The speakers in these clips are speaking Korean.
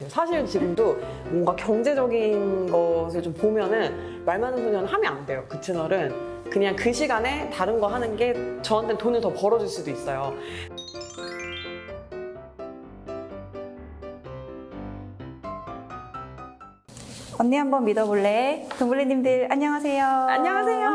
사실 지금도 뭔가 경제적인 것을 좀 보면은 말 많은 소녀는 하면 안 돼요. 그 채널은 그냥 그 시간에 다른 거 하는 게 저한테는 돈을 더 벌어줄 수도 있어요. 언니 한번 믿어볼래? 동블리님들 안녕하세요. 안녕하세요.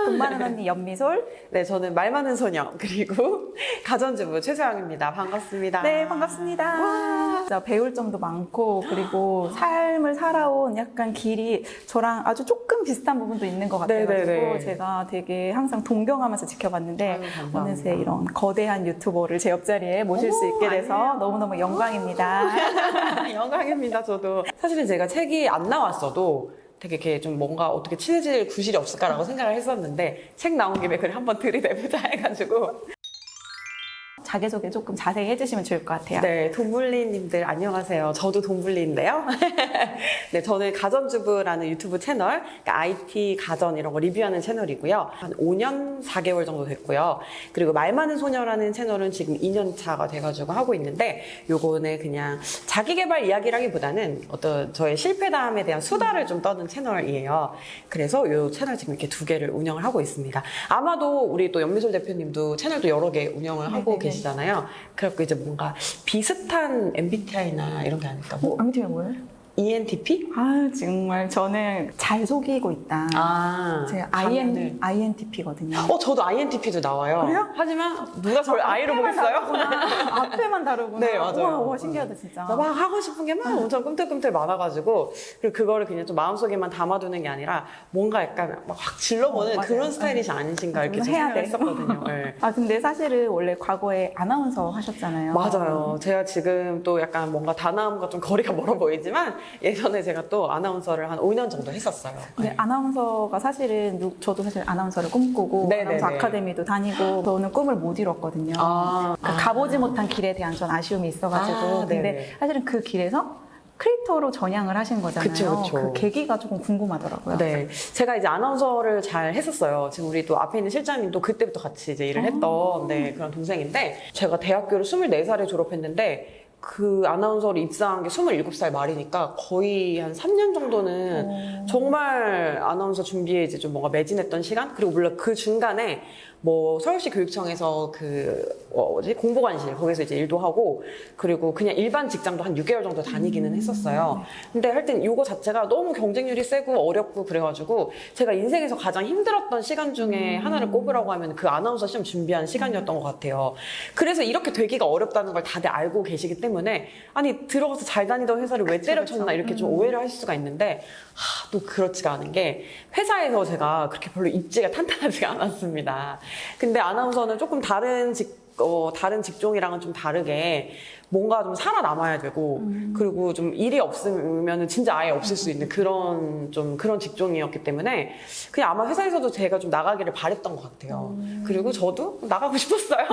돈 많은 언니 연미솔. 네, 저는 말 많은 소녀 그리고 가전주부 최소영입니다. 반갑습니다. 네, 반갑습니다. 진짜 배울 점도 많고 그리고 삶을 살아온 약간 길이 저랑 아주 조금 비슷한 부분도 있는 것 같아가지고 네네네. 제가 되게 항상 동경하면서 지켜봤는데 아유, 감사합니다. 어느새 이런 거대한 유튜버를 제 옆자리에 모실 수 있게 돼서 아니에요. 너무너무 영광입니다. 영광입니다, 저도. 사실은 제가 책이 안 나왔어도 되게 이렇게 좀 뭔가 어떻게 친해질 구실이 없을까라고 생각을 했었는데 책 나온 김에 그래 한번 들이대보자 해가지고. 자기소개 조금 자세히 해주시면 좋을 것 같아요. 네, 동블리님들 안녕하세요. 저도 동블리인데요. 네, 저는 가전주부라는 유튜브 채널, 그러니까 IT 가전 이런 거 리뷰하는 채널이고요. 한 5년 4개월 정도 됐고요. 그리고 말 많은 소녀라는 채널은 지금 2년 차가 돼가지고 하고 있는데 요거는 그냥 자기개발 이야기라기보다는 어떤 저의 실패담에 대한 수다를 좀 떠는 채널이에요. 그래서 요 채널 지금 이렇게 2개를 운영을 하고 있습니다. 아마도 우리 또 연미솔 대표님도 채널도 여러 개 운영을 하고 네네네. 계시잖아요. 그래갖고 이제 뭔가 비슷한 MBTI나 이런 게 아닐까. 뭐 아무튼 뭐예요? ENTP? 아 정말 저는 잘 속이고 있다. 아, 제가 가면을. INTP거든요. 저도 INTP도 나와요. 그래요? 하지만 누가 저를 I로 보겠어요? 앞에만 다르구나. 네, 맞아요. 와, 신기하다 진짜. 막 하고 싶은 게 막 엄청 꿈틀꿈틀 많아가지고 그리고 그거를 그냥 좀 마음속에만 담아두는 게 아니라 뭔가 약간 막 확 질러보는 맞아요. 그런 스타일이지 아니신가 이렇게 좀 해야 생각을 돼. 했었거든요. 네. 아 근데 사실은 원래 과거에 아나운서 하셨잖아요. 맞아요. 제가 지금 또 약간 뭔가 다나움과 좀 거리가 멀어 보이지만 예전에 제가 또 아나운서를 한 5년 정도 했었어요. 근데 네. 아나운서가 사실은 저도 사실 아나운서를 꿈꾸고 네네네. 아나운서 아카데미도 다니고 저는 꿈을 못 이뤘거든요. 가보지 못한 길에 대한 전 아쉬움이 있어가지고 아, 근데 네네. 사실은 그 길에서 크리에이터로 전향을 하신 거잖아요. 그쵸, 그쵸. 그 계기가 조금 궁금하더라고요. 네, 제가 이제 아나운서를 잘 했었어요. 지금 우리 또 앞에 있는 실장님도 그때부터 같이 이제 일을 했던 네, 그런 동생인데 제가 대학교를 24살에 졸업했는데 그 아나운서로 입사한 게 27살 말이니까 거의 한 3년 정도는 정말 아나운서 준비에 이제 좀 뭔가 매진했던 시간? 그리고 물론 그 중간에 뭐 서울시 교육청에서 공보관실 거기서 이제 일도 하고 그리고 그냥 일반 직장도 한 6개월 정도 다니기는 했었어요. 근데 하여튼 이거 자체가 너무 경쟁률이 세고 어렵고 그래가지고 제가 인생에서 가장 힘들었던 시간 중에 하나를 꼽으라고 하면 그 아나운서 시험 준비한 시간이었던 것 같아요. 그래서 이렇게 되기가 어렵다는 걸 다들 알고 계시기 때문에 아니 들어가서 잘 다니던 회사를 왜 때려쳤나 이렇게 좀 오해를 하실 수가 있는데 또 그렇지가 않은 게 회사에서 제가 그렇게 별로 입지가 탄탄하지가 않았습니다. 근데 아나운서는 조금 다른 직종이랑은 좀 다르게 뭔가 좀 살아남아야 되고 그리고 좀 일이 없으면 진짜 아예 없을 수 있는 그런 직종이었기 때문에 그냥 아마 회사에서도 제가 좀 나가기를 바랬던 것 같아요. 그리고 저도 나가고 싶었어요.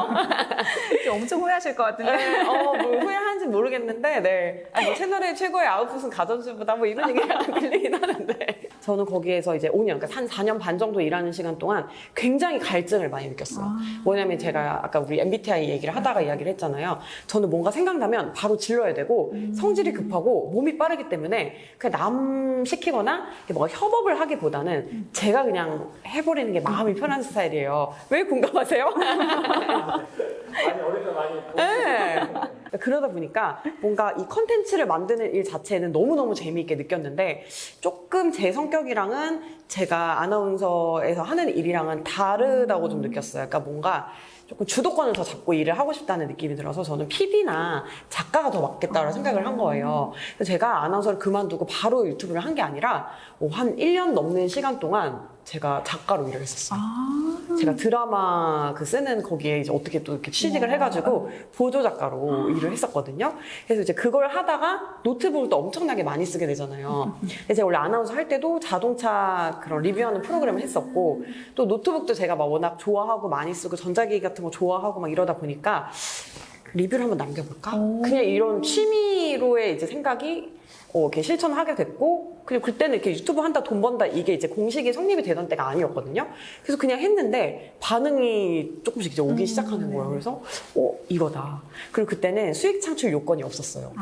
엄청 후회하실 것 같은데. 네, 뭐 후회하는지 모르겠는데, 네. 뭐 채널의 최고의 아웃풋은 가전주부다, 뭐 이런 얘기가 들리긴 하는데. 저는 거기에서 이제 5년, 그러니까 한 4년 반 정도 일하는 시간 동안 굉장히 갈증을 많이 느꼈어요. 뭐냐면 제가 아까 우리 MBTI 얘기를 하다가 이야기를 했잖아요. 저는 뭔가 생각나면 바로 질러야 되고, 성질이 급하고, 몸이 빠르기 때문에 그냥 남 시키거나 뭔가 협업을 하기보다는 제가 그냥 해버리는 게 마음이 편한 스타일이에요. 왜 공감하세요? 많이 어릴 때 많이 네. 그러다 보니까 뭔가 이 컨텐츠를 만드는 일 자체는 너무너무 재미있게 느꼈는데 조금 제 성격이랑은 제가 아나운서에서 하는 일이랑은 다르다고 좀 느꼈어요. 그러니까 뭔가 조금 주도권을 더 잡고 일을 하고 싶다는 느낌이 들어서 저는 PD나 작가가 더 맞겠다고 생각을 한 거예요. 그래서 제가 아나운서를 그만두고 바로 유튜브를 한 게 아니라 한 1년 넘는 시간 동안 제가 작가로 일을 했었어요. 제가 드라마 쓰는 거기에 이제 어떻게 또 이렇게 취직을 해가지고 보조 작가로 일을 했었거든요. 그래서 이제 그걸 하다가 노트북을 또 엄청나게 많이 쓰게 되잖아요. 근데 제가 원래 아나운서 할 때도 자동차 그런 리뷰하는 프로그램을 했었고 또 노트북도 제가 막 워낙 좋아하고 많이 쓰고 전자기기 같은 거 좋아하고 막 이러다 보니까 리뷰를 한번 남겨볼까? 오. 그냥 이런 취미로의 이제 생각이 이렇게 실천하게 됐고, 그리고 그때는 이렇게 유튜브 한다, 돈 번다, 이게 이제 공식이 성립이 되던 때가 아니었거든요. 그래서 그냥 했는데 반응이 조금씩 이제 오기 시작하는 거예요. 그래서, 이거다. 그리고 그때는 수익 창출 요건이 없었어요.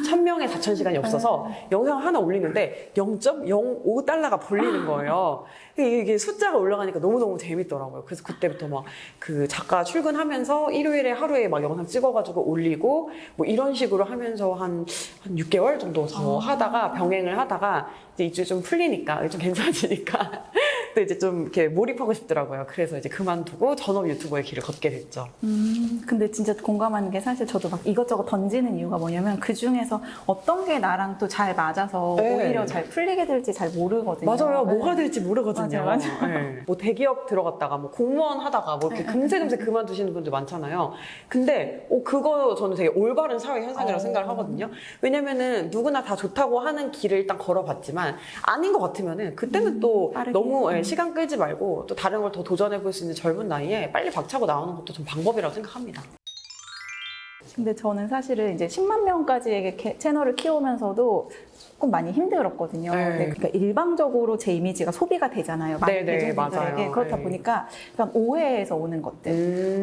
1000명에 4000시간이 없어서 영상 하나 올리는데 0.05달러가 벌리는 거예요. 이게 숫자가 올라가니까 너무너무 재밌더라고요. 그래서 그때부터 막 그 작가 출근하면서 일요일에 하루에 막 영상 찍어가지고 올리고 뭐 이런 식으로 하면서 한 6개월 정도 더 하다가 병행을 하다가 이제 좀 풀리니까, 좀 괜찮아지니까 또 이제 좀 이렇게 몰입하고 싶더라고요. 그래서 이제 그만두고 전업 유튜버의 길을 걷게 됐죠. 근데 진짜 공감하는 게 사실 저도 막 이것저것 던지는 이유가 뭐냐면 그 중에서 어떤 게 나랑 또 잘 맞아서 네. 오히려 잘 풀리게 될지 잘 모르거든요. 맞아요. 네. 뭐가 될지 모르거든요. 맞아요. 네. 뭐 대기업 들어갔다가 뭐 공무원 하다가 뭐 이렇게 금세금세 그만두시는 분들 많잖아요. 근데 그거 저는 되게 올바른 사회 현상이라고 생각을 하거든요. 왜냐면은 누구나 다 좋다고 하는 길을 일단 걸어봤지만 아닌 것 같으면은 그때는 또 빠르게. 너무 시간 끌지 말고 또 다른 걸 더 도전해볼 수 있는 젊은 나이에 빨리 박차고 나오는 것도 좀 방법이라고 생각합니다. 근데 저는 사실은 이제 10만 명까지의 채널을 키우면서도 조금 많이 힘들었거든요. 네. 근데 그러니까 일방적으로 제 이미지가 소비가 되잖아요. 많은 네네, 대중들에게. 맞아요. 그렇다 네. 보니까 약간 오해에서 오는 것들.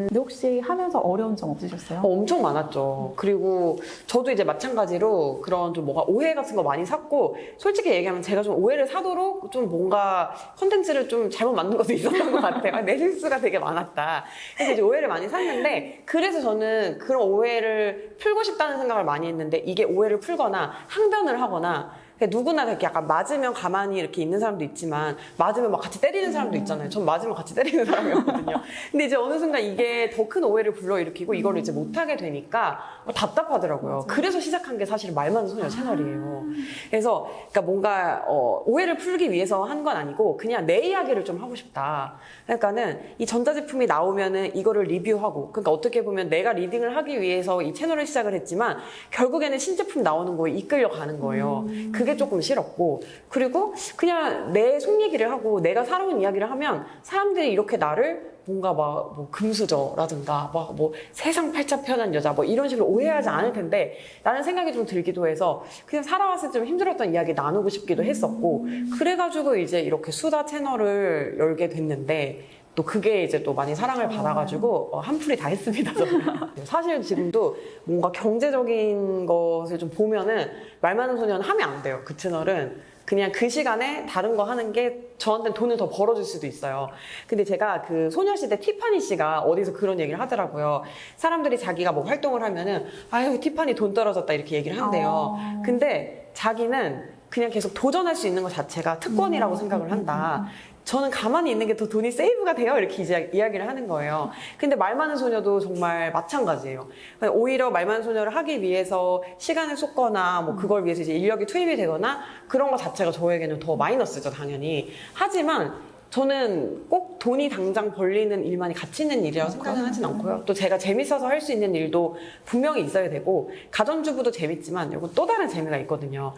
근데 혹시 하면서 어려운 점 없으셨어요? 엄청 많았죠. 그리고 저도 이제 마찬가지로 그런 좀 뭐가 오해 같은 거 많이 샀고, 솔직히 얘기하면 제가 좀 오해를 사도록 좀 뭔가 컨텐츠를 좀 잘못 만든 것도 있었던 것 같아요. 내 실수가 되게 많았다. 그래서 이제 오해를 많이 샀는데, 그래서 저는 그런 오해를 풀고 싶다는 생각을 많이 했는데, 이게 오해를 풀거나 항변을 하거나 누구나 이렇게 약간 맞으면 가만히 이렇게 있는 사람도 있지만 맞으면 막 같이 때리는 사람도 있잖아요. 전 맞으면 같이 때리는 사람이었거든요. 근데 이제 어느 순간 이게 더 큰 오해를 불러일으키고 이거를 이제 못하게 되니까 답답하더라고요. 그래서 시작한 게 사실 말 많은 소녀 채널이에요. 그래서 그러니까 뭔가 오해를 풀기 위해서 한 건 아니고 그냥 내 이야기를 좀 하고 싶다. 그러니까는 이 전자제품이 나오면은 이거를 리뷰하고, 그러니까 어떻게 보면 내가 리딩을 하기 위해서 이 채널을 시작을 했지만 결국에는 신제품 나오는 거에 이끌려 가는 거예요. 그게 조금 싫었고, 그리고 그냥 내 속 얘기를 하고 내가 살아온 이야기를 하면 사람들이 이렇게 나를 뭔가 막 뭐 금수저라든가 막 뭐 세상 팔자 편한 여자 뭐 이런 식으로 오해하지 않을 텐데 라는 생각이 좀 들기도 해서 그냥 살아왔을 때 좀 힘들었던 이야기 나누고 싶기도 했었고, 그래가지고 이제 이렇게 수다 채널을 열게 됐는데 또 그게 이제 또 많이 사랑을 받아가지고 한풀이 다 했습니다, 저는. 사실 지금도 뭔가 경제적인 것을 좀 보면은 말 많은 소녀는 하면 안 돼요. 그 채널은 그냥 그 시간에 다른 거 하는 게 저한테는 돈을 더 벌어줄 수도 있어요. 근데 제가 그 소녀시대 티파니 씨가 어디서 그런 얘기를 하더라고요. 사람들이 자기가 뭐 활동을 하면은 아유 티파니 돈 떨어졌다 이렇게 얘기를 한대요. 근데 자기는 그냥 계속 도전할 수 있는 것 자체가 특권이라고 생각을 한다. 저는 가만히 있는 게 더 돈이 세이브가 돼요. 이렇게 이야기를 하는 거예요. 근데 말 많은 소녀도 정말 마찬가지예요. 오히려 말 많은 소녀를 하기 위해서 시간을 쏟거나 뭐 그걸 위해서 이제 인력이 투입이 되거나 그런 것 자체가 저에게는 더 마이너스죠, 당연히. 하지만 저는 꼭 돈이 당장 벌리는 일만이 가치 있는 일이라고 생각은 하진 않고요. 또 제가 재밌어서 할 수 있는 일도 분명히 있어야 되고, 가전주부도 재밌지만 이거 또 다른 재미가 있거든요.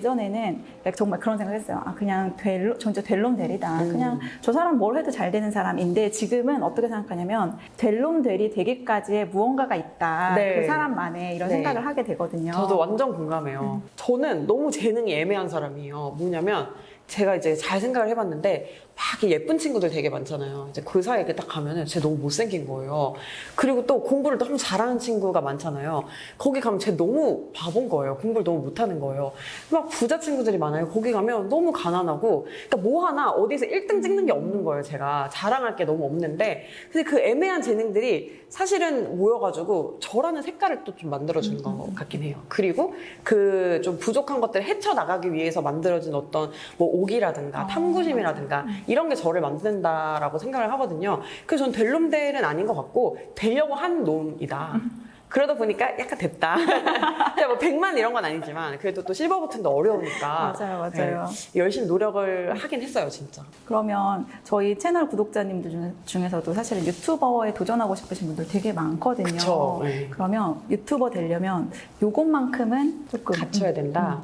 예전에는 정말 그런 생각을 했어요. 그냥 진짜 될 놈 되리다. 그냥 저 사람 뭘 해도 잘 되는 사람인데, 지금은 어떻게 생각하냐면 될 놈 되리 되기까지의 무언가가 있다. 네. 그 사람만의 이런 네. 생각을 하게 되거든요. 저도 완전 공감해요. 저는 너무 재능이 애매한 사람이에요. 뭐냐면 제가 이제 잘 생각을 해봤는데 막 예쁜 친구들 되게 많잖아요. 이제 그 사이에 딱 가면은 쟤 너무 못생긴 거예요. 그리고 또 공부를 너무 잘하는 친구가 많잖아요. 거기 가면 쟤 너무 바본 거예요. 공부를 너무 못하는 거예요. 막 부자 친구들이 많아요. 거기 가면 너무 가난하고, 그러니까 뭐 하나 어디서 1등 찍는 게 없는 거예요. 제가 자랑할 게 너무 없는데, 근데 그 애매한 재능들이 사실은 모여가지고 저라는 색깔을 또 좀 만들어주는 것 같긴 해요. 그리고 그 좀 부족한 것들을 헤쳐나가기 위해서 만들어진 어떤 뭐 오기라든가 탐구심이라든가 이런 게 저를 만든다라고 생각을 하거든요. 그래서 전 될 놈 될은 아닌 것 같고 되려고 한 놈이다. 그러다 보니까 약간 됐다. 근데 뭐 100만 이런 건 아니지만 그래도 또 실버 버튼도 어려우니까 맞아요. 네, 열심히 노력을 하긴 했어요, 진짜. 그러면 저희 채널 구독자님들 중에서도 사실은 유튜버에 도전하고 싶으신 분들 되게 많거든요. 그쵸. 네. 그러면 유튜버 되려면 요것만큼은 조금 갖춰야 된다.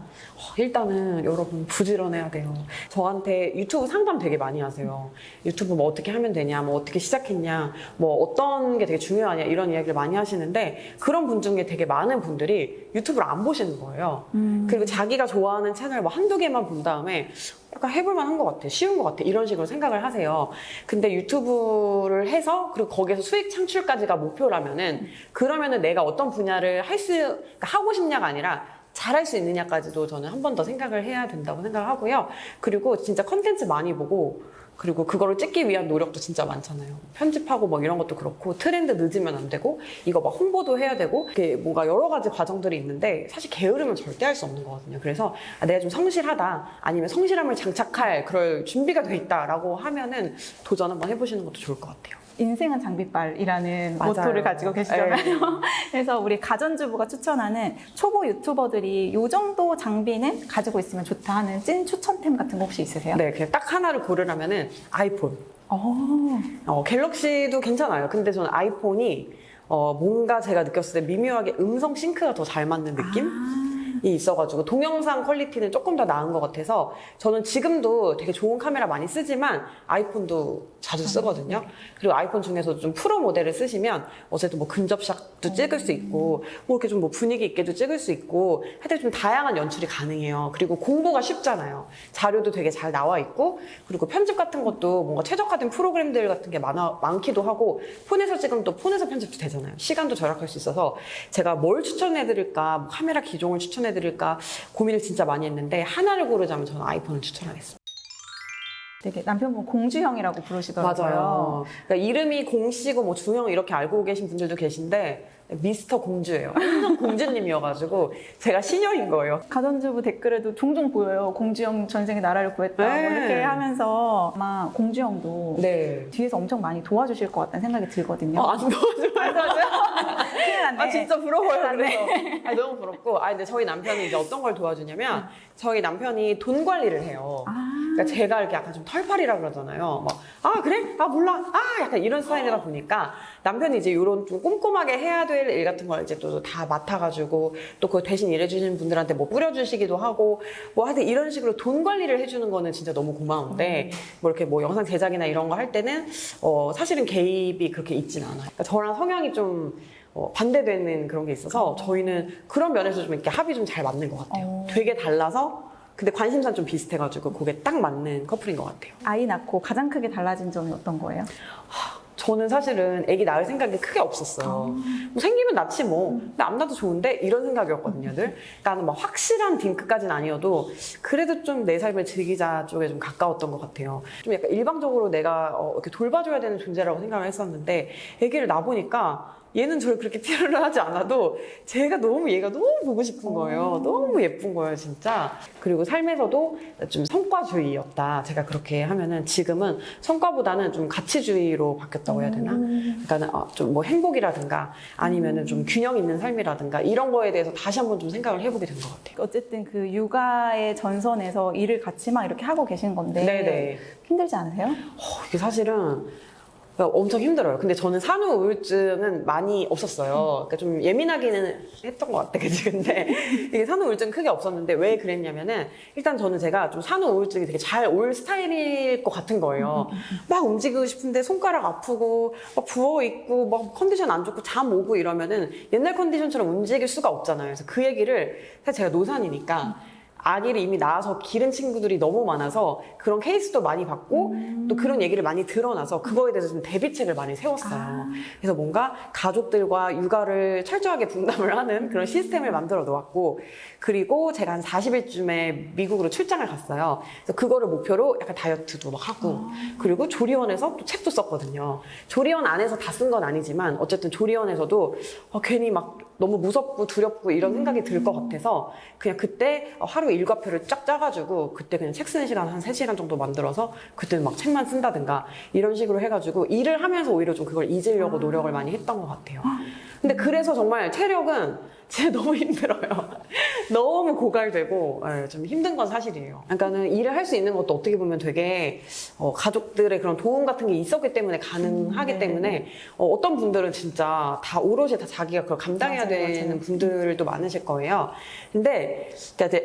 일단은 여러분 부지런해야 돼요. 저한테 유튜브 상담 되게 많이 하세요. 유튜브 뭐 어떻게 하면 되냐, 뭐 어떻게 시작했냐, 뭐 어떤 게 되게 중요하냐 이런 이야기를 많이 하시는데 그런 분 중에 되게 많은 분들이 유튜브를 안 보시는 거예요. 그리고 자기가 좋아하는 채널 뭐 한두 개만 본 다음에 약간 해볼만 한 것 같아, 쉬운 것 같아 이런 식으로 생각을 하세요. 근데 유튜브를 해서 그리고 거기에서 수익 창출까지가 목표라면은 그러면은 내가 어떤 분야를 그러니까 하고 싶냐가 아니라 잘할 수 있느냐까지도 저는 한 번 더 생각을 해야 된다고 생각을 하고요. 그리고 진짜 컨텐츠 많이 보고 그리고 그거를 찍기 위한 노력도 진짜 많잖아요. 편집하고 뭐 이런 것도 그렇고 트렌드 늦으면 안 되고 이거 막 홍보도 해야 되고 이게 뭔가 여러 가지 과정들이 있는데 사실 게으르면 절대 할 수 없는 거거든요. 그래서 내가 좀 성실하다 아니면 성실함을 장착할 그럴 준비가 돼 있다라고 하면은 도전 한번 해보시는 것도 좋을 것 같아요. 인생은 장비빨이라는 맞아요. 모토를 가지고 계시잖아요. 네. 그래서 우리 가전주부가 추천하는 초보 유튜버들이 이 정도 장비는 가지고 있으면 좋다 하는 찐 추천템 같은 거 혹시 있으세요? 네, 그냥 딱 하나를 고르라면은 아이폰. 오. 갤럭시도 괜찮아요. 근데 저는 아이폰이 뭔가 제가 느꼈을 때 미묘하게 음성 싱크가 더 잘 맞는 느낌? 이 있어가지고 동영상 퀄리티는 조금 더 나은 것 같아서 저는 지금도 되게 좋은 카메라 많이 쓰지만 아이폰도 자주 쓰거든요. 그리고 아이폰 중에서 좀 프로 모델을 쓰시면 어쨌든 뭐 근접샷도 찍을 수 있고 뭐 이렇게 좀 뭐 분위기 있게도 찍을 수 있고 하여튼 좀 다양한 연출이 가능해요. 그리고 공부가 쉽잖아요. 자료도 되게 잘 나와 있고 그리고 편집 같은 것도 뭔가 최적화된 프로그램들 같은 게 많기도 하고 폰에서 찍으면 또 폰에서 편집도 되잖아요. 시간도 절약할 수 있어서 제가 뭘 추천해드릴까 뭐 카메라 기종을 추천해드릴까 고민을 진짜 많이 했는데 하나를 고르자면 저는 아이폰을 추천하겠습니다. 되게 남편분 공주형이라고 부르시더라고요. 맞아요. 그러니까 이름이 공씨고 뭐 주형 이렇게 알고 계신 분들도 계신데 미스터 공주예요. 완전 공주님이어가지고 제가 시녀인 거예요. 가전주부 댓글에도 종종 보여요. 공주형 전생에 나라를 구했다. 뭐 네. 이렇게 하면서 아마 공주형도 네. 뒤에서 엄청 많이 도와주실 것 같다는 생각이 들거든요. 안 도와줘요. 큰일 났네. 아 진짜 부러워요. 큰일 났네. 그래서 너무 부럽고 근데 저희 남편이 이제 어떤 걸 도와주냐면 저희 남편이 돈 관리를 해요. 그러니까 제가 이렇게 약간 좀 털팔이라 그러잖아요. 막 그래? 몰라. 약간 이런 스타일이다 보니까 남편이 이제 이런 좀 꼼꼼하게 해야 될 일 같은 걸 이제 또 다 맡아가지고 또 그 대신 일해주시는 분들한테 뭐 뿌려주시기도 하고 뭐 하여튼 이런 식으로 돈 관리를 해주는 거는 진짜 너무 고마운데 뭐 이렇게 뭐 영상 제작이나 이런 거 할 때는 사실은 개입이 그렇게 있진 않아요. 그러니까 저랑 성향이 좀 반대되는 그런 게 있어서 저희는 그런 면에서 좀 이렇게 합이 좀 잘 맞는 것 같아요. 되게 달라서 근데 관심사는 좀 비슷해가지고 그게 딱 맞는 커플인 것 같아요. 아이 낳고 가장 크게 달라진 점이 어떤 거예요? 저는 사실은 아기 낳을 생각이 크게 없었어요. 뭐 생기면 낳지 뭐. 근데 안 낳아도 좋은데 이런 생각이었거든요, 늘. 그러니까 막 확실한 딩크까지는 아니어도 그래도 좀 내 삶을 즐기자 쪽에 좀 가까웠던 것 같아요. 좀 약간 일방적으로 내가 이렇게 돌봐줘야 되는 존재라고 생각을 했었는데 아기를 낳아보니까 얘는 저를 그렇게 티를 하지 않아도 얘가 너무 보고 싶은 거예요. 너무 예쁜 거예요, 진짜. 그리고 삶에서도 좀 성과주의였다. 제가 그렇게 하면은 지금은 성과보다는 좀 가치주의로 바뀌었다고 해야 되나? 그러니까 좀 뭐 행복이라든가 아니면은 좀 균형 있는 삶이라든가 이런 거에 대해서 다시 한번 좀 생각을 해보게 된 것 같아요. 어쨌든 그 육아의 전선에서 일을 같이 막 이렇게 하고 계신 건데 네네. 힘들지 않으세요? 이게 사실은 엄청 힘들어요. 근데 저는 산후 우울증은 많이 없었어요. 그러니까 좀 예민하기는 했던 것 같아, 그치? 근데 이게 산후 우울증 크게 없었는데 왜 그랬냐면은 일단 저는 제가 좀 산후 우울증이 되게 잘 올 스타일일 것 같은 거예요. 막 움직이고 싶은데 손가락 아프고 막 부어있고 막 컨디션 안 좋고 잠 오고 이러면은 옛날 컨디션처럼 움직일 수가 없잖아요. 그래서 그 얘기를 사실 제가 노산이니까 아기를 이미 낳아서 기른 친구들이 너무 많아서 그런 케이스도 많이 받고 또 그런 얘기를 많이 들어놔서 그거에 대해서 좀 대비책을 많이 세웠어요. 그래서 뭔가 가족들과 육아를 철저하게 분담을 하는 그런 시스템을 만들어 놓았고 그리고 제가 한 40일쯤에 미국으로 출장을 갔어요. 그래서 그거를 목표로 약간 다이어트도 막 하고 그리고 조리원에서 또 책도 썼거든요. 조리원 안에서 다 쓴 건 아니지만 어쨌든 조리원에서도 괜히 막 너무 무섭고 두렵고 이런 생각이 들 것 같아서 그냥 그때 하루 일과표를 쫙 짜가지고 그때 그냥 책 쓰는 시간 한 3시간 정도 만들어서 그때는 막 책만 쓴다든가 이런 식으로 해가지고 일을 하면서 오히려 좀 그걸 잊으려고 노력을 많이 했던 것 같아요. 근데 그래서 정말 체력은 진짜 너무 힘들어요. 너무 고갈되고 좀 힘든 건 사실이에요. 그러니까는 일을 할 수 있는 것도 어떻게 보면 되게 가족들의 그런 도움 같은 게 있었기 때문에 가능하기 네. 때문에 어떤 분들은 진짜 다 오롯이 다 자기가 그걸 감당해야 맞아요, 되는 맞아요. 분들도 많으실 거예요. 근데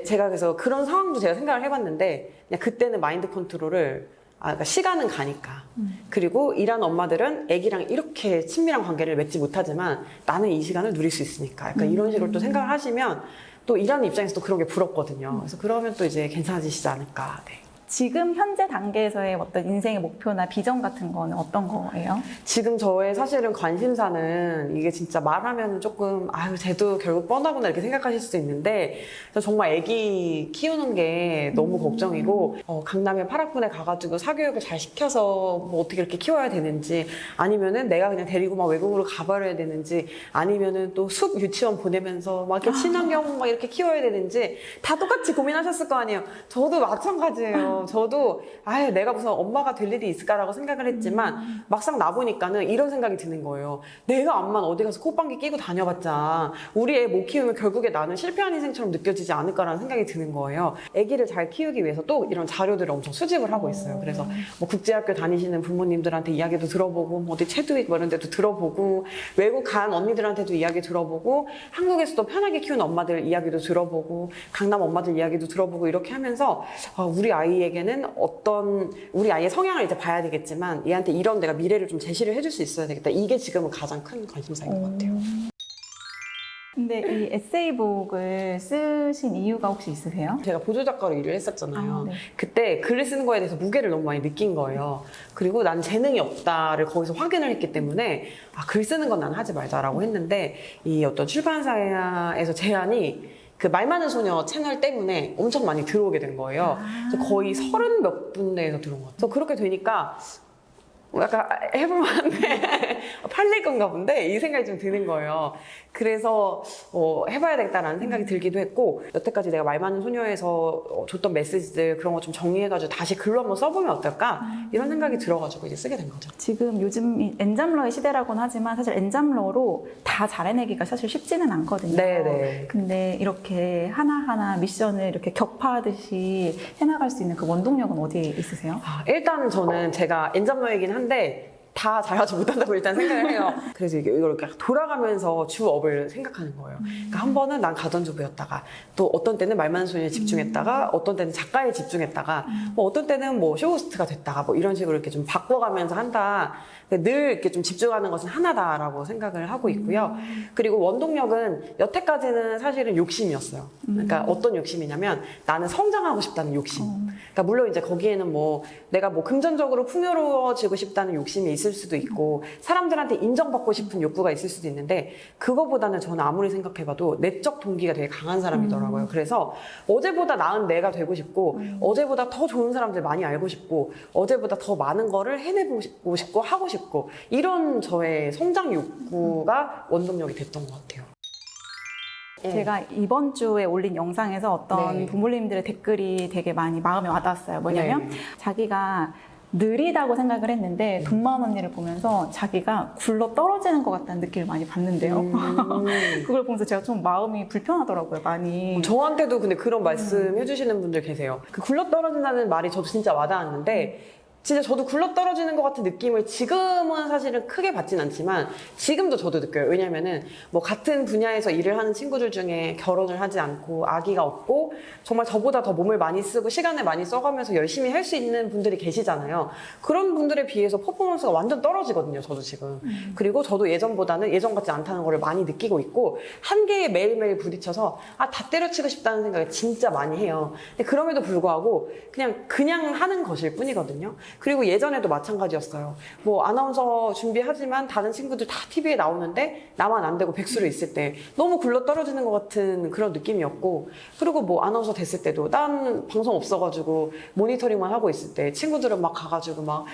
제가 그래서 그런 상황도 제가 생각을 해봤는데 그냥 그때는 마인드 컨트롤을 그러니까 시간은 가니까. 그리고 일하는 엄마들은 아기랑 이렇게 친밀한 관계를 맺지 못하지만 나는 이 시간을 누릴 수 있으니까. 약간 이런 식으로 또 생각을 하시면 또 일하는 입장에서도 그런 게 부럽거든요. 그래서 그러면 또 이제 괜찮아지시지 않을까. 네. 지금 현재 단계에서의 어떤 인생의 목표나 비전 같은 거는 어떤 거예요? 지금 저의 사실은 관심사는 이게 진짜 말하면 조금 아유 쟤도 결국 뻔하구나 이렇게 생각하실 수도 있는데 저 정말 아기 키우는 게 너무 걱정이고 강남에 파락군에 가가지고 사교육을 잘 시켜서 뭐 어떻게 이렇게 키워야 되는지 아니면은 내가 그냥 데리고 막 외국으로 가버려야 되는지 아니면은 또 숲 유치원 보내면서 막 이렇게 친환경 막 이렇게 키워야 되는지 다 똑같이 고민하셨을 거 아니에요. 저도 마찬가지예요. 저도 아유 내가 무슨 엄마가 될 일이 있을까라고 생각을 했지만 막상 나보니까는 이런 생각이 드는 거예요. 내가 암만 어디 가서 콧방귀 끼고 다녀봤자 우리 애 못 키우면 결국에 나는 실패한 인생처럼 느껴지지 않을까라는 생각이 드는 거예요. 아기를 잘 키우기 위해서 또 이런 자료들을 엄청 수집을 하고 있어요. 그래서 뭐 국제학교 다니시는 부모님들한테 이야기도 들어보고 뭐 어디 체드윅 뭐 이런 데도 들어보고 외국 간 언니들한테도 이야기 들어보고 한국에서도 편하게 키우는 엄마들 이야기도 들어보고 강남 엄마들 이야기도 들어보고 이렇게 하면서 우리 아이에게는 우리 아이의 성향을 이제 봐야 되겠지만 얘한테 이런 내가 미래를 좀 제시를 해줄 수 있어야 되겠다. 이게 지금은 가장 큰 관심사인 것 같아요. 근데 이 에세이북을 쓰신 이유가 혹시 있으세요? 제가 보조작가로 일을 했었잖아요. 아, 네. 그때 글을 쓰는 거에 대해서 무게를 너무 많이 느낀 거예요. 그리고 난 재능이 없다를 거기서 확인을 했기 때문에 글 쓰는 건 난 하지 말자라고 했는데 이 어떤 출판사에서 제안이 그 말 많은 소녀 채널 때문에 엄청 많이 들어오게 된 거예요. 그래서 거의 30 몇 군데에서 들어온 것 같아요. 그래서 그렇게 되니까 약간 해볼만한데 팔릴 건가 본데 이 생각이 좀 드는 거예요. 그래서 해봐야 되겠다라는 생각이 들기도 했고 여태까지 내가 말 많은 소녀에서 줬던 메시지들 그런 거 좀 정리해가지고 다시 글로 한번 써보면 어떨까 이런 생각이 들어가지고 이제 쓰게 된 거죠. 지금 요즘 엔잡러의 시대라고는 하지만 사실 엔잡러로 다 잘해내기가 사실 쉽지는 않거든요. 네네. 근데 이렇게 하나하나 미션을 이렇게 격파하듯이 해나갈 수 있는 그 원동력은 어디에 있으세요? 일단 저는 제가 엔잡러이긴 한데 다 잘하지 못한다고 일단 생각을 해요. 그래서 이걸 이렇게 돌아가면서 주업을 생각하는 거예요. 그러니까 한 번은 난 가전주부였다가 또 어떤 때는 말 많은 소녀에 집중했다가 어떤 때는 작가에 집중했다가 뭐 어떤 때는 뭐 쇼호스트가 됐다가 뭐 이런 식으로 이렇게 좀 바꿔가면서 한다. 늘 이렇게 좀 집중하는 것은 하나다라고 생각을 하고 있고요. 그리고 원동력은 여태까지는 사실은 욕심이었어요. 그러니까 어떤 욕심이냐면 나는 성장하고 싶다는 욕심. 그러니까 물론 이제 거기에는 뭐 내가 뭐 금전적으로 풍요로워지고 싶다는 욕심이 있을 수도 있고 사람들한테 인정받고 싶은 욕구가 있을 수도 있는데 그거보다는 저는 아무리 생각해봐도 내적 동기가 되게 강한 사람이더라고요. 그래서 어제보다 나은 내가 되고 싶고 어제보다 더 좋은 사람들 많이 알고 싶고 어제보다 더 많은 거를 해내보고 싶고 하고 싶고 이런 저의 성장 욕구가 원동력이 됐던 것 같아요. 제가 이번 주에 올린 영상에서 어떤 네. 부모님들의 댓글이 되게 많이 마음에 와닿았어요. 뭐냐면 네. 자기가 느리다고 생각을 했는데 돈 많은 언니를 보면서 자기가 굴러 떨어지는 것 같다는 느낌을 많이 받는데요. 그걸 보면서 제가 좀 마음이 불편하더라고요, 많이. 저한테도 근데 그런 말씀 해주시는 분들 계세요. 그 굴러떨어진다는 말이 저도 진짜 와닿았는데 진짜 저도 굴러떨어지는 것 같은 느낌을 지금은 사실은 크게 받진 않지만 지금도 저도 느껴요. 왜냐면은 뭐 같은 분야에서 일을 하는 친구들 중에 결혼을 하지 않고 아기가 없고 정말 저보다 더 몸을 많이 쓰고 시간을 많이 써가면서 열심히 할 수 있는 분들이 계시잖아요. 그런 분들에 비해서 퍼포먼스가 완전 떨어지거든요. 저도 지금. 그리고 저도 예전보다는 예전 같지 않다는 걸 많이 느끼고 있고 한계에 매일매일 부딪혀서 다 때려치고 싶다는 생각을 진짜 많이 해요. 근데 그럼에도 불구하고 그냥 하는 것일 뿐이거든요. 그리고 예전에도 마찬가지였어요. 뭐 아나운서 준비하지만 다른 친구들 다 TV에 나오는데 나만 안 되고 백수로 있을 때 너무 굴러 떨어지는 것 같은 그런 느낌이었고 그리고 뭐 아나운서 됐을 때도 난 방송 없어가지고 모니터링만 하고 있을 때 친구들은 막 가가지고 막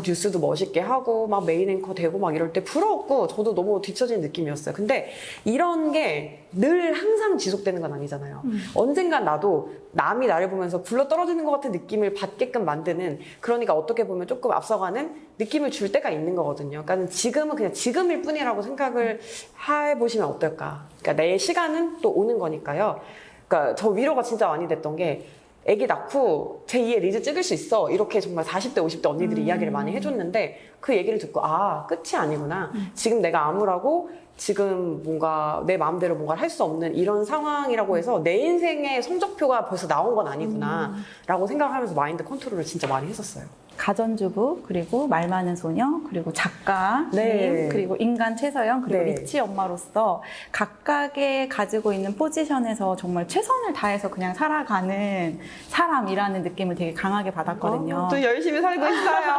뉴스도 멋있게 하고 막 메인 앵커 되고 막 이럴 때 부러웠고 저도 너무 뒤처진 느낌이었어요. 근데 이런 게 늘 항상 지속되는 건 아니잖아요. 언젠간 나도 남이 나를 보면서 굴러 떨어지는 것 같은 느낌을 받게끔 만드는, 그러니까 어떻게 보면 조금 앞서가는 느낌을 줄 때가 있는 거거든요. 그러니까 지금은 그냥 지금일 뿐이라고 생각을 해보시면 어떨까. 그러니까 내 시간은 또 오는 거니까요. 그러니까 저 위로가 진짜 많이 됐던 게, 아기 낳고 제2의 리즈 찍을 수 있어, 이렇게 정말 40대 50대 언니들이 이야기를 많이 해줬는데, 그 얘기를 듣고 아, 끝이 아니구나. 지금 내가 아무라고 지금 뭔가 내 마음대로 뭔가를 할 수 없는 이런 상황이라고 해서 내 인생의 성적표가 벌써 나온 건 아니구나 라고 생각하면서 마인드 컨트롤을 진짜 많이 했었어요. 가전주부, 그리고 말 많은 소녀, 그리고 작가, 네. 그리고 인간 최서영, 그리고 네. 리치 엄마로서 각각의 가지고 있는 포지션에서 정말 최선을 다해서 그냥 살아가는 사람이라는 느낌을 되게 강하게 받았거든요. 또 열심히 살고 있어요.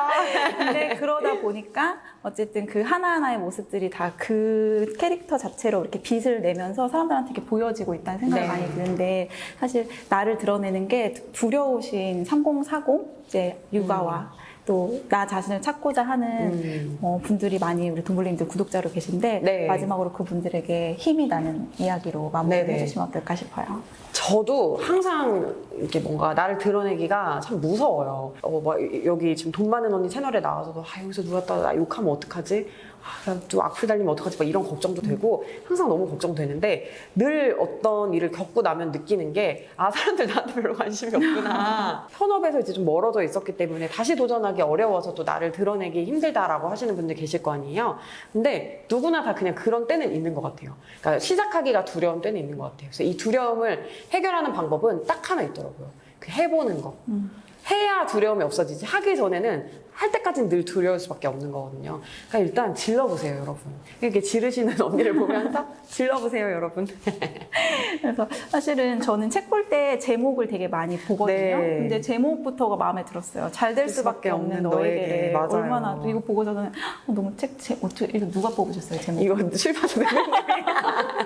근데 그러다 보니까 어쨌든 그 하나하나의 모습들이 다 그 캐릭터 자체로 이렇게 빛을 내면서 사람들한테 이렇게 보여지고 있다는 생각이 네. 많이 드는데, 사실 나를 드러내는 게 두려우신 3040 이제 육아와 또 나 자신을 찾고자 하는 분들이 많이 우리 동물님들 구독자로 계신데, 네. 마지막으로 그분들에게 힘이 나는 이야기로 마무리해 네네. 주시면 어떨까 싶어요. 저도 항상 이렇게 뭔가 나를 드러내기가 참 무서워요. 막 여기 지금 돈 많은 언니 채널에 나와서도 아, 여기서 누가 나 욕하면 어떡하지? 아, 또 악플 달리면 어떡하지? 막 이런 걱정도 되고 항상 너무 걱정되는데, 늘 어떤 일을 겪고 나면 느끼는 게, 아, 사람들 나한테 별로 관심이 없구나. 현업에서 이제 좀 멀어져 있었기 때문에 다시 도전하기 어려워서 또 나를 드러내기 힘들다라고 하시는 분들 계실 거 아니에요. 근데 누구나 다 그냥 그런 때는 있는 것 같아요. 그러니까 시작하기가 두려운 때는 있는 것 같아요. 그래서 이 두려움을 해결하는 방법은 딱 하나 있더라고요. 그 해보는 거. 해야 두려움이 없어지지, 하기 전에는 할 때까지는 늘 두려울 수밖에 없는 거거든요. 그러니까 일단 질러보세요, 여러분. 이렇게 지르시는 언니를 보면서 질러보세요, 여러분. 그래서 사실은 저는 책 볼 때 제목을 되게 많이 보거든요. 네. 근데 제목부터가 마음에 들었어요. 잘 될 수밖에 없는 너에게. 맞아요. 얼마나, 또 이거 보고 저는 너무 어떻게, 이거 누가 뽑으셨어요, 제목? 이거 출판사 대표님이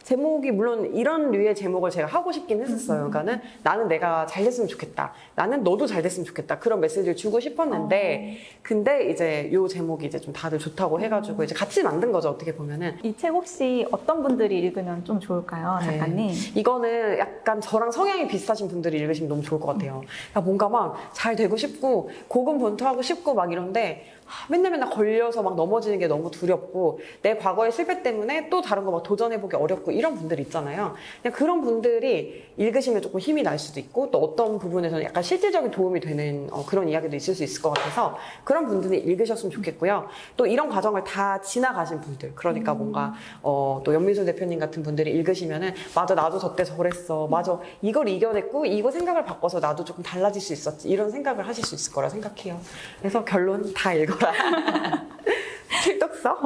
제목이 물론 이런 류의 제목을 제가 하고 싶긴 했었어요. 그러니까는 나는 내가 잘 됐으면 좋겠다, 나는 너도 잘 됐으면 좋겠다, 그런 메시지를 주고 싶었는데 근데 이제 요 제목이 이제 좀 다들 좋다고 해가지고 이제 같이 만든 거죠, 어떻게 보면은. 이 책 혹시 어떤 분들이 읽으면 좀 좋을까요, 작가님? 이거는 약간 저랑 성향이 비슷하신 분들이 읽으시면 너무 좋을 것 같아요. 그러니까 뭔가 막 잘 되고 싶고 고군분투하고 싶고 막 이런데 맨날 걸려서 막 넘어지는 게 너무 두렵고 내 과거의 실패 때문에 또 다른 거 막 도전해보기 어렵고 이런 분들 있잖아요. 그냥 그런 분들이 읽으시면 조금 힘이 날 수도 있고, 또 어떤 부분에서는 약간 실질적인 도움이 되는 그런 이야기도 있을 수 있을 것 같아서 그런 분들이 읽으셨으면 좋겠고요. 또 이런 과정을 다 지나가신 분들, 그러니까 뭔가 또 연미술 대표님 같은 분들이 읽으시면은 맞아, 나도 저때 저랬어, 맞아, 이걸 이겨냈고 이거 생각을 바꿔서 나도 조금 달라질 수 있었지, 이런 생각을 하실 수 있을 거라 생각해요. 그래서 결론 다 읽어라. 필독서.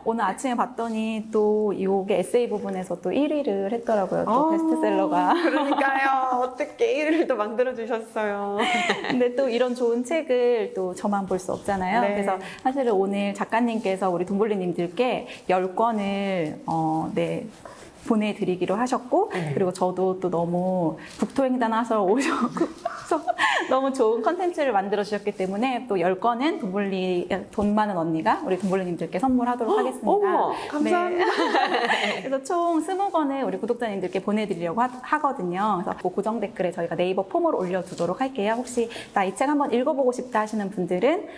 오늘 아침에 봤더니 또 이게 에세이 부분에서 또 1위를 했더라고요. 또 베스트셀러가. 그러니까요. 어떻게 1위를 또 만들어주셨어요. 근데 또 이런 좋은 책을 또 저만 볼 수 없잖아요. 네. 그래서 사실은 오늘 작가님께서 우리 동블리님들께 10권을 보내드리기로 하셨고, 네. 그리고 저도 또 너무 국토횡단 하셔 오셨고 너무 좋은 컨텐츠를 만들어 주셨기 때문에 또 10권은 돈 많은 언니가 우리 동블리님들께 선물하도록 하겠습니다. 어머, 감사합니다. 네. 그래서 총 20권을 우리 구독자님들께 보내드리려고 하거든요. 그래서 그 고정 댓글에 저희가 네이버 폼으로 올려두도록 할게요. 혹시 나 이 책 한번 읽어보고 싶다 하시는 분들은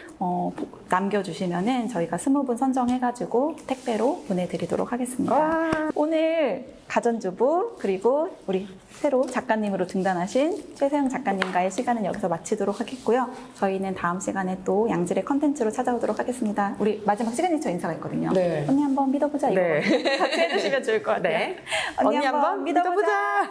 남겨주시면은 저희가 20분 선정해가지고 택배로 보내드리도록 하겠습니다. 와. 오늘 가전주부 그리고 우리 새로 작가님으로 등단하신 최세영 작가님과의 시간은 여기서 마치도록 하겠고요. 저희는 다음 시간에 또 양질의 컨텐츠로 찾아오도록 하겠습니다. 우리 마지막 시그니처 인사가 있거든요. 네. 언니 한번 믿어보자 이거 네. 같이 해주시면 좋을 것 같아요. 네. 언니 한번 믿어보자.